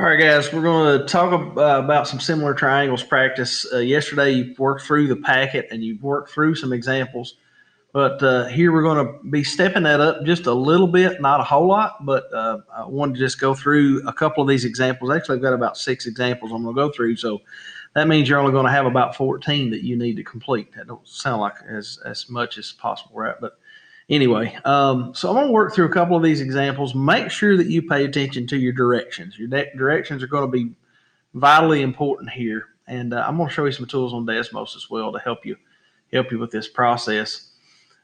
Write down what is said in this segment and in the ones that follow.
All right, guys, we're going to talk about some similar triangles practice. Yesterday, you worked through the packet and you worked through some examples, but here we're going to be stepping that up just a little bit, not a whole lot, but I wanted to just go through a couple of these examples. Actually, I've got about 6 examples I'm going to go through, so that means you're only going to have about 14 that you need to complete. That don't sound like as much as possible, right? But anyway, so I'm going to work through a couple of these examples. Make sure that you pay attention to your directions. Your directions are going to be vitally important here, and I'm going to show you some tools on Desmos as well to help you with this process.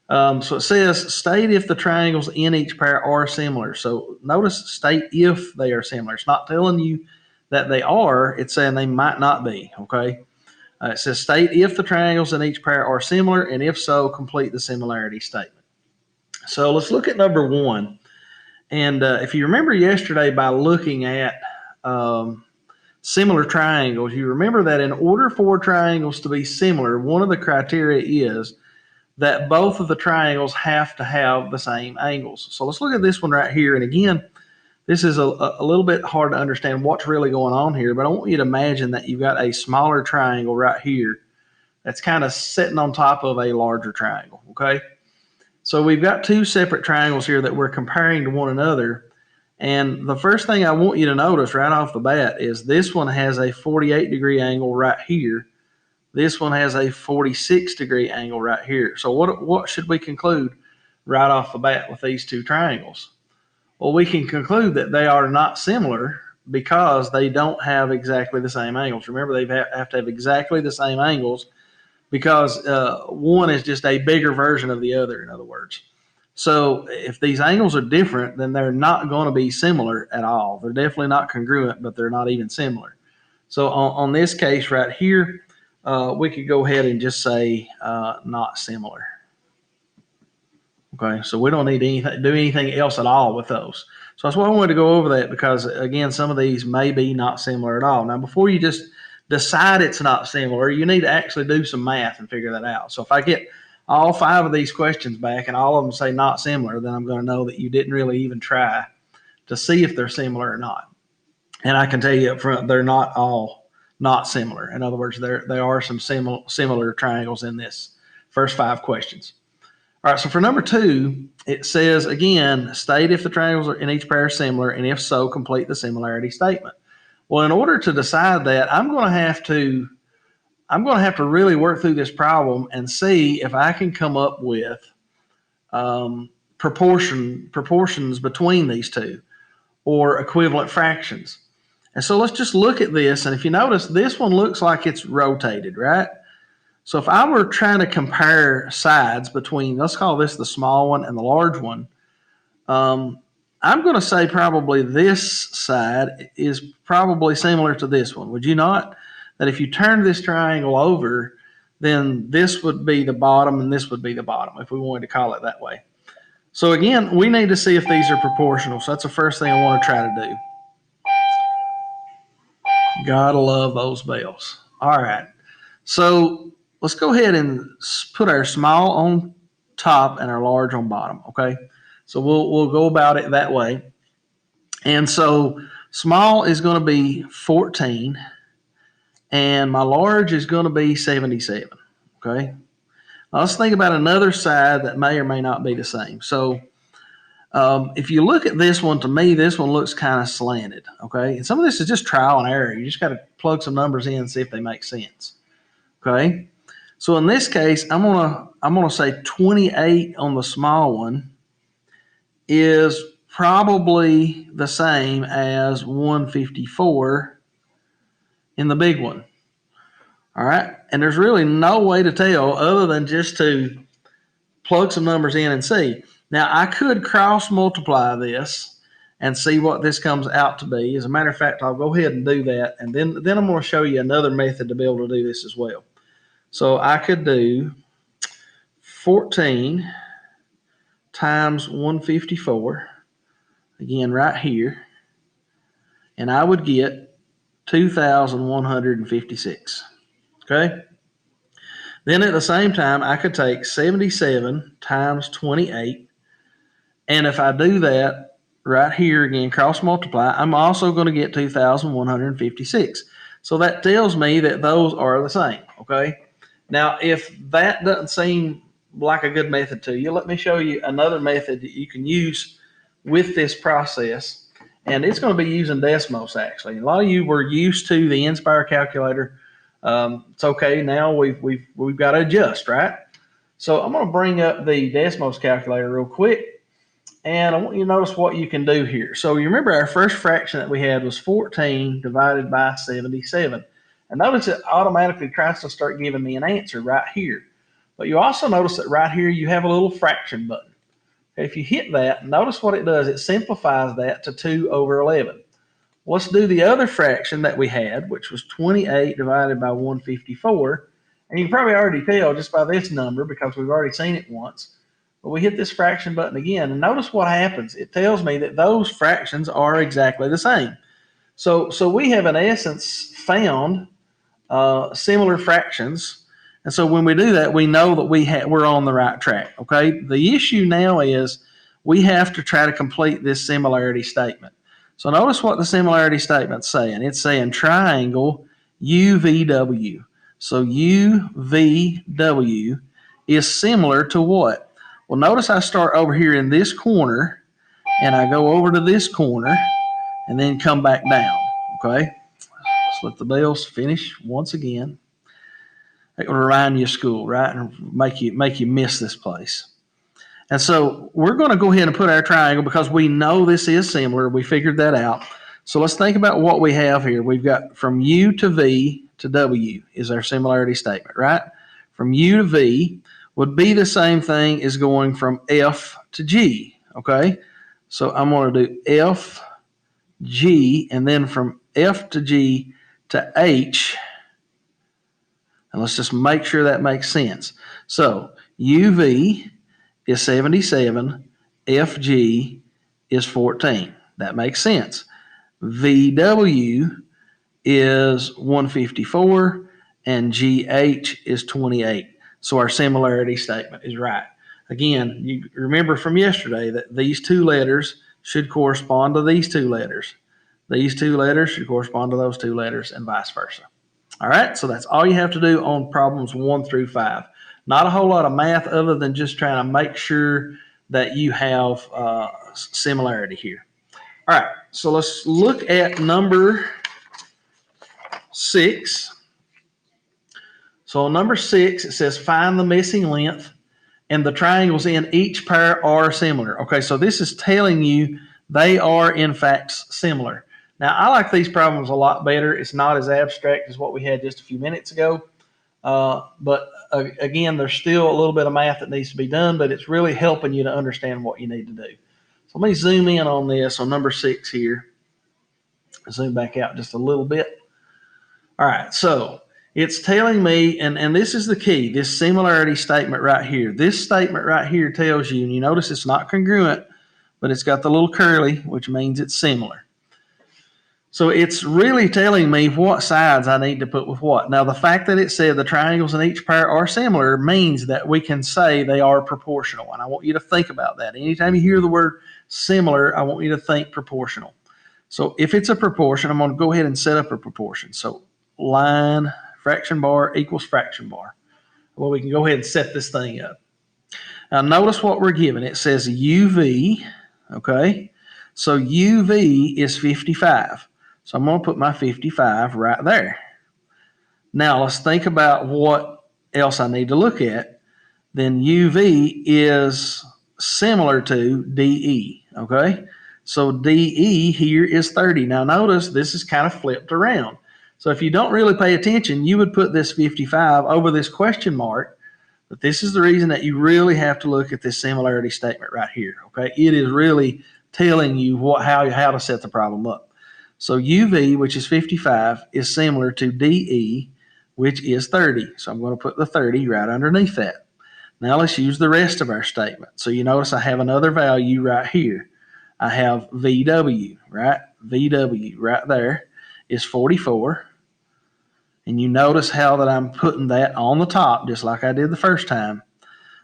So it says state if the triangles in each pair are similar. So notice state if they are similar. It's not telling you that they are. It's saying they might not be. Okay. It says state if the triangles in each pair are similar, and if so, complete the similarity statement. So let's look at number one. And if you remember yesterday, by looking at similar triangles, you remember that in order for triangles to be similar, one of the criteria is that both of the triangles have to have the same angles. So let's look at this one right here. And again, this is a little bit hard to understand what's really going on here, but I want you to imagine that you've got a smaller triangle right here that's kind of sitting on top of a larger triangle, okay? So we've got two separate triangles here that we're comparing to one another. And the first thing I want you to notice right off the bat is this one has a 48-degree angle right here. This one has a 46-degree angle right here. So what should we conclude right off the bat with these two triangles? Well, we can conclude that they are not similar because they don't have exactly the same angles. Remember, they have to have exactly the same angles because one is just a bigger version of the other, in other words. So if these angles are different, then they're not going to be similar at all. They're definitely not congruent, but they're not even similar. So on this case right here, we could go ahead and just say not similar. Okay, so we don't need to do anything else at all with those. So that's why I wanted to go over that because, again, some of these may be not similar at all. Now, before you just decide it's not similar, you need to actually do some math and figure that out. So if I get all 5 of these questions back and all of them say not similar, then I'm going to know that you didn't really even try to see if they're similar or not. And I can tell you up front, they're not all not similar. In other words, there are some similar triangles in this first 5 questions. All right, so for number 2, it says, again, state if the triangles in each pair are similar, and if so, complete the similarity statement. Well, in order to decide that, I'm going to have to really work through this problem and see if I can come up with proportions between these two or equivalent fractions. And so let's just look at this, and if you notice, this one looks like it's rotated, right? So if I were trying to compare sides between, let's call this the small one and the large one, I'm going to say probably this side is probably similar to this one. Would you not? That if you turn this triangle over, then this would be the bottom and this would be the bottom, if we wanted to call it that way. So again, we need to see if these are proportional. So that's the first thing I want to try to do. Gotta love those bells. All right. So let's go ahead and put our small on top and our large on bottom, okay? So we'll go about it that way. And so small is going to be 14, and my large is going to be 77, okay? Now let's think about another side that may or may not be the same. So if you look at this one, to me, this one looks kind of slanted, okay? And some of this is just trial and error. You just got to plug some numbers in and see if they make sense, okay? So in this case, I'm gonna say 28 on the small one is probably the same as 154 in the big one. All right, and there's really no way to tell other than just to plug some numbers in and see. Now I could cross multiply this and see what this comes out to be. As a matter of fact, I'll go ahead and do that, and then I'm going to show you another method to be able to do this as well. So I could do 14 times 154, again right here, and I would get 2,156, okay? Then at the same time, I could take 77 times 28, and if I do that, right here again, cross multiply, I'm also going to get 2,156. So that tells me that those are the same, okay? Now, if that doesn't seem like a good method to you, let me show you another method that you can use with this process. And it's going to be using Desmos, actually. A lot of you were used to the Inspire calculator. It's okay. Now we've got to adjust, right? So I'm going to bring up the Desmos calculator real quick. And I want you to notice what you can do here. So you remember our first fraction that we had was 14 divided by 77. And notice it automatically tries to start giving me an answer right here. But you also notice that right here you have a little fraction button. If you hit that, notice what it does. It simplifies that to 2 over 11. Let's do the other fraction that we had, which was 28 divided by 154. And you can probably already tell just by this number because we've already seen it once. But we hit this fraction button again, and notice what happens. It tells me that those fractions are exactly the same. So we have, in essence, found similar fractions. And so when we do that, we know that we're on the right track, okay? The issue now is we have to try to complete this similarity statement. So notice what the similarity statement's saying. It's saying triangle UVW. So UVW is similar to what? Well, notice I start over here in this corner, and I go over to this corner, and then come back down, okay? Let's let the bells finish once again. It will remind you of school, right? And make you miss this place. And so we're going to go ahead and put our triangle because we know this is similar. We figured that out. So let's think about what we have here. We've got from U to V to W is our similarity statement, right? From U to V would be the same thing as going from F to G, okay? So I'm going to do F, G, and then from F to G to H. And let's just make sure that makes sense. So UV is 77, FG is 14. That makes sense. VW is 154 and GH is 28. So our similarity statement is right. Again, you remember from yesterday that these two letters should correspond to these two letters. These two letters should correspond to those two letters and vice versa. All right, so that's all you have to do on problems 1 through 5. Not a whole lot of math other than just trying to make sure that you have similarity here. All right, so let's look at number 6. So on number 6, it says find the missing length, and the triangles in each pair are similar. Okay, so this is telling you they are in fact similar. Now, I like these problems a lot better. It's not as abstract as what we had just a few minutes ago. But again, there's still a little bit of math that needs to be done, but it's really helping you to understand what you need to do. So let me zoom in on this on number 6 here. Zoom back out just a little bit. All right, so it's telling me, and this is the key, this similarity statement right here. This statement right here tells you, and you notice it's not congruent, but it's got the little curly, which means it's similar. So it's really telling me what sides I need to put with what. Now, the fact that it said the triangles in each pair are similar means that we can say they are proportional. And I want you to think about that. Anytime you hear the word similar, I want you to think proportional. So if it's a proportion, I'm going to go ahead and set up a proportion. So line fraction bar equals fraction bar. Well, we can go ahead and set this thing up. Now, notice what we're given. It says UV, okay? So UV is 55. So I'm going to put my 55 right there. Now let's think about what else I need to look at. Then UV is similar to DE, okay? So DE here is 30. Now notice this is kind of flipped around. So if you don't really pay attention, you would put this 55 over this question mark, but this is the reason that you really have to look at this similarity statement right here, okay? It is really telling you how to set the problem up. So UV, which is 55, is similar to DE, which is 30. So I'm going to put the 30 right underneath that. Now let's use the rest of our statement. So you notice I have another value right here. I have VW, right? VW right there is 44. And you notice how that I'm putting that on the top, just like I did the first time.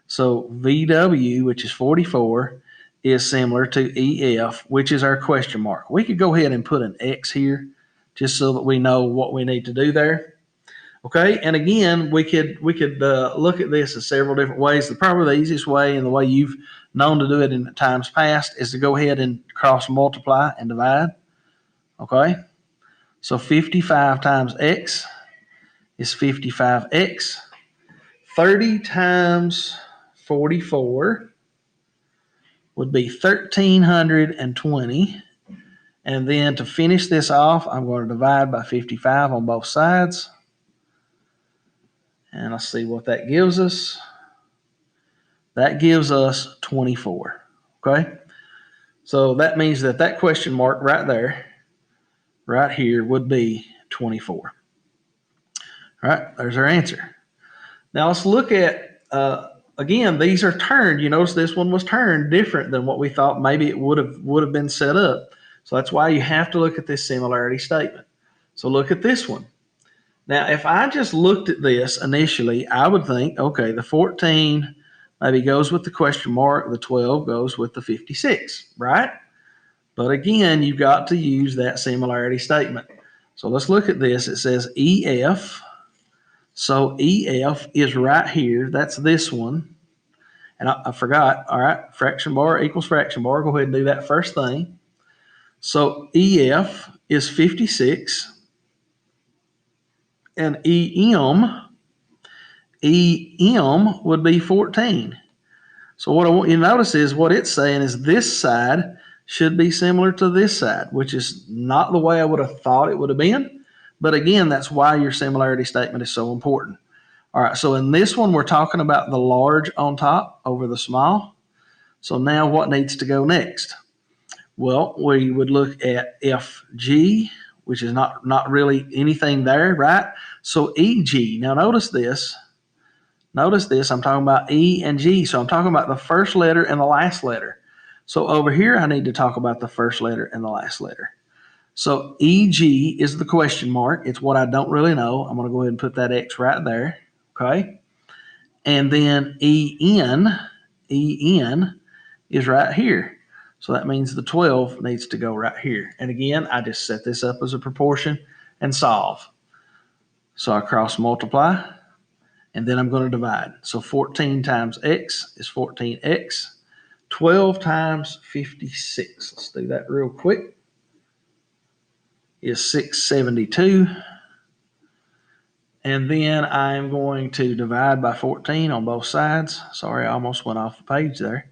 So VW, which is 44, is similar to EF, which is our question mark. We could go ahead and put an X here just so that we know what we need to do there. Okay, and again, we could look at this in several different ways. Probably the easiest way, and the way you've known to do it in times past, is to go ahead and cross multiply and divide. Okay, so 55 times X is 55X. 30 times 44 would be 1,320. And then to finish this off, I'm going to divide by 55 on both sides. And let's see what that gives us. That gives us 24. Okay? So that means that question mark right there, right here, would be 24. All right, there's our answer. Now let's look at, again, these are turned. You notice this one was turned different than what we thought maybe it would have been set up. So that's why you have to look at this similarity statement. So look at this one. Now, if I just looked at this initially, I would think, okay, the 14 maybe goes with the question mark, the 12 goes with the 56, right? But again, you've got to use that similarity statement. So let's look at this. It says EF. So EF is right here. That's this one. And I forgot, all right, fraction bar equals fraction bar. Go ahead and do that first thing. So EF is 56. And EM would be 14. So what I want you to notice is what it's saying is this side should be similar to this side, which is not the way I would have thought it would have been. But again, that's why your similarity statement is so important. All right, so in this one, we're talking about the large on top over the small. So now what needs to go next? Well, we would look at FG, which is not really anything there, right? So EG, now notice this. Notice this, I'm talking about E and G. So I'm talking about the first letter and the last letter. So over here, I need to talk about the first letter and the last letter. So EG is the question mark. It's what I don't really know. I'm going to go ahead and put that X right there. Okay. And then EN is right here. So that means the 12 needs to go right here. And again, I just set this up as a proportion and solve. So I cross multiply, and then I'm going to divide. So 14 times X is 14X. 12 times 56, let's do that real quick, is 672. And then I'm going to divide by 14 on both sides. Sorry, I almost went off the page there.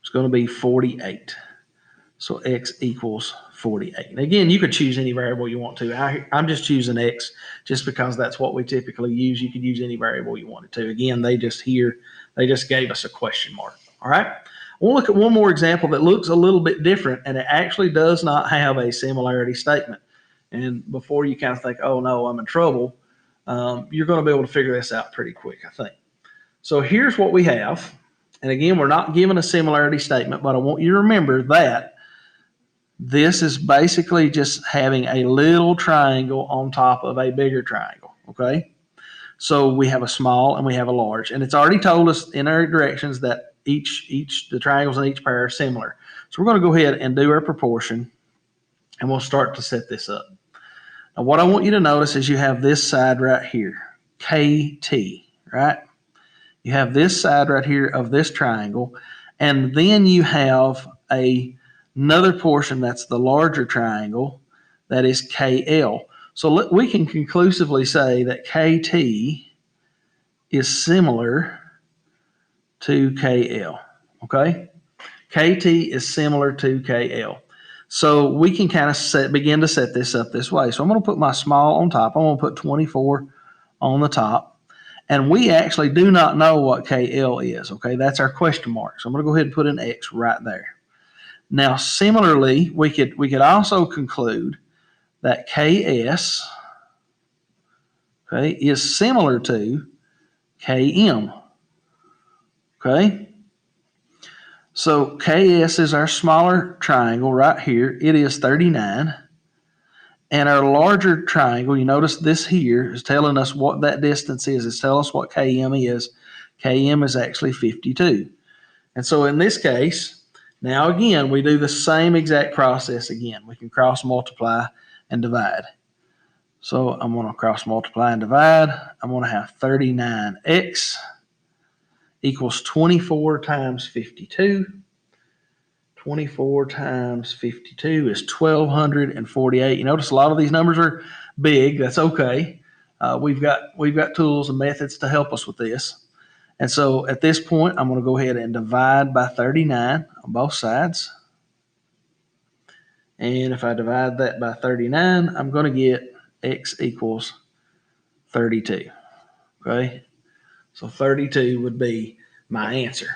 It's going to be 48. So X equals 48. And again, you could choose any variable you want to. I'm just choosing X just because that's what we typically use. You could use any variable you wanted to. Again, they just gave us a question mark. All right. We'll look at one more example that looks a little bit different, and it actually does not have a similarity statement. And before you kind of think, oh no, I'm in trouble, you're going to be able to figure this out pretty quick, I think. So here's what we have. And again, we're not given a similarity statement, but I want you to remember that this is basically just having a little triangle on top of a bigger triangle, okay? So we have a small and we have a large, and it's already told us in our directions that the triangles in each pair are similar. So we're going to go ahead and do our proportion, and we'll start to set this up. Now what I want you to notice is you have this side right here, KT, right? You have this side right here of this triangle, and then you have another portion that's the larger triangle that is KL. So we can conclusively say that KT is similar to KL, okay? KT is similar to KL. So we can kind of begin to set this up this way. So I'm going to put my small on top. I'm going to put 24 on the top. And we actually do not know what KL is, okay? That's our question mark. So I'm going to go ahead and put an X right there. Now, similarly, we could also conclude that KS, okay, is similar to KM, okay? So KS is our smaller triangle right here. It is 39. And our larger triangle, you notice this here is telling us what that distance is. It's telling us what KM is. Km is actually 52. And so in this case, now again, we do the same exact process again. We can cross multiply and divide. So I'm going to cross multiply and divide. I'm going to have 39x equals 24 times 52. 24 times 52 is 1,248. You notice a lot of these numbers are big. That's okay. We've got tools and methods to help us with this. And so at this point, I'm going to go ahead and divide by 39 on both sides. And if I divide that by 39, I'm going to get x equals 32. Okay? So 32 would be my answer.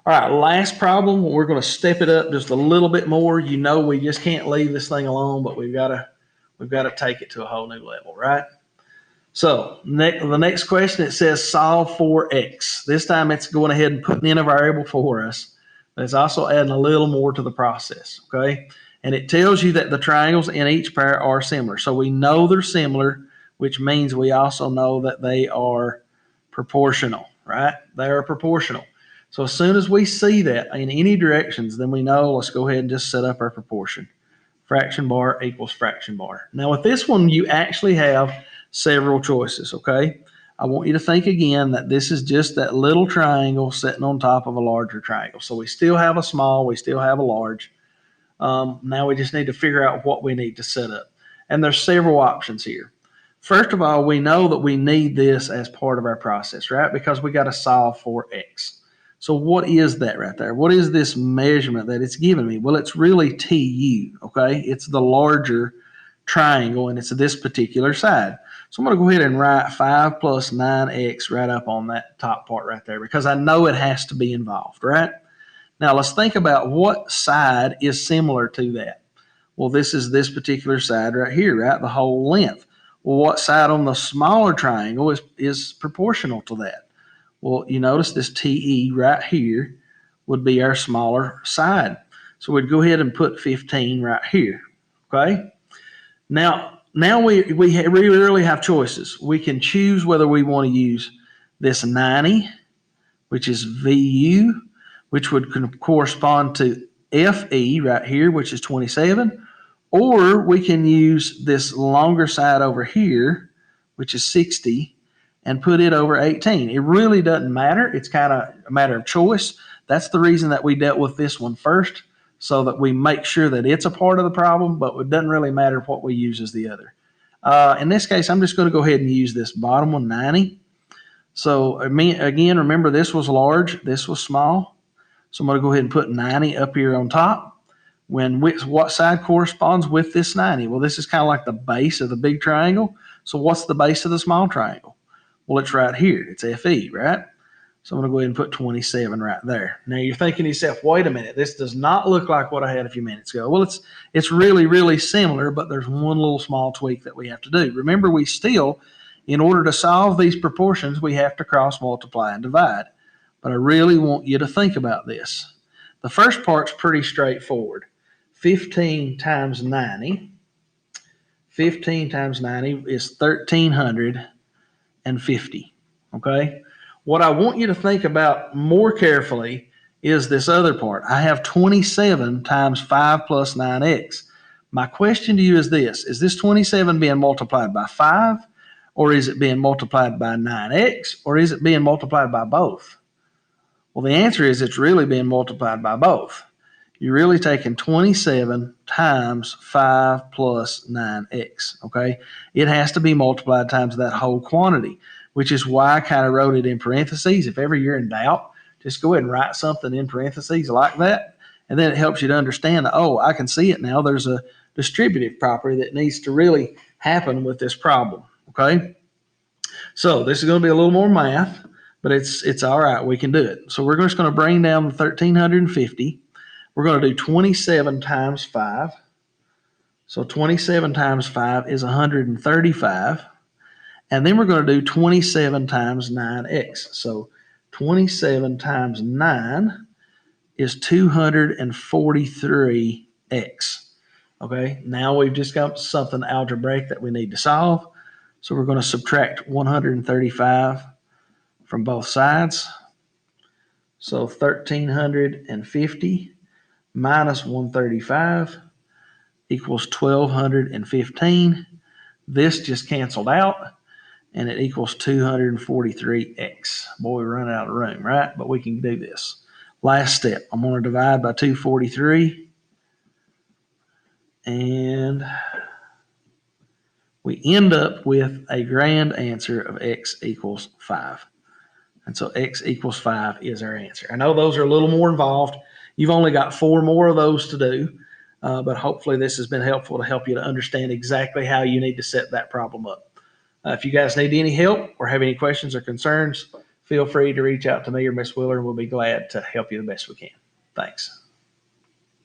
All right, last problem. We're going to step it up just a little bit more. You know, we just can't leave this thing alone, but we've got to take it to a whole new level, right? So the next question, it says solve for x. This time it's going ahead and putting in a variable for us, but it's also adding a little more to the process, okay? And it tells you that the triangles in each pair are similar. So we know they're similar, which means we also know that they are proportional, right? They are proportional. So as soon as we see that in any directions, then we know, let's go ahead and just set up our proportion. Fraction bar equals fraction bar. Now with this one, you actually have several choices, okay? I want you to think again that this is just that little triangle sitting on top of a larger triangle. So we still have a small, we still have a large. Now we just need to figure out what we need to set up. And there's several options here. First of all, we know that we need this as part of our process, right? Because we got to solve for x. So what is that right there? What is this measurement that it's giving me? Well, it's really TU, okay? It's the larger triangle, and it's this particular side. So I'm going to go ahead and write 5 plus 9x right up on that top part right there because I know it has to be involved, right? Now let's think about what side is similar to that. Well, this is this particular side right here, right? The whole length. Well, what side on the smaller triangle is proportional to that? Well, you notice this TE right here would be our smaller side. So we'd go ahead and put 15 right here, okay? Now we really have choices. We can choose whether we want to use this 90, which is VU, which would correspond to FE right here, which is 27, or we can use this longer side over here, which is 60, and put it over 18. It really doesn't matter. It's kind of a matter of choice. That's the reason that we dealt with this one first, so that we make sure that it's a part of the problem, but it doesn't really matter what we use as the other. In this case, I'm just going to go ahead and use this bottom one, 90. So again, remember this was large, this was small. So I'm going to go ahead and put 90 up here on top. What side corresponds with this 90? Well, this is kind of like the base of the big triangle. So what's the base of the small triangle? Well, it's right here. It's FE, right? So I'm going to go ahead and put 27 right there. Now you're thinking to yourself, wait a minute, this does not look like what I had a few minutes ago. Well, it's really, really similar, but there's one little small tweak that we have to do. Remember, we still, in order to solve these proportions, we have to cross multiply and divide. But I really want you to think about this. The first part's pretty straightforward. 15 times 90. 15 times 90 is 1,350. Okay? What I want you to think about more carefully is this other part. I have 27 times 5 plus 9x. My question to you is this: is this 27 being multiplied by 5, or is it being multiplied by 9x, or is it being multiplied by both? Well, the answer is it's really being multiplied by both. You're really taking 27 times 5 plus 9x, okay? It has to be multiplied times that whole quantity, which is why I kind of wrote it in parentheses. If ever you're in doubt, just go ahead and write something in parentheses like that, and then it helps you to understand that, oh, I can see it now. There's a distributive property that needs to really happen with this problem, okay? So this is going to be a little more math, but it's all right. We can do it. So we're just going to bring down the 1,350. We're going to do 27 times 5. So 27 times 5 is 135. And then we're going to do 27 times 9x. So 27 times 9 is 243x. Okay, now we've just got something algebraic that we need to solve. So we're going to subtract 135 from both sides. So 1,350 minus 135 equals 1,215. This just canceled out, and it equals 243x. Boy, we run out of room, right? But we can do this. Last step, I'm going to divide by 243, and we end up with a grand answer of x equals 5. And so x equals 5 is our answer. I know those are a little more involved. You've only got 4 more of those to do, but hopefully this has been helpful to help you to understand exactly how you need to set that problem up. If you guys need any help or have any questions or concerns, feel free to reach out to me or Miss Wheeler, and we'll be glad to help you the best we can. Thanks.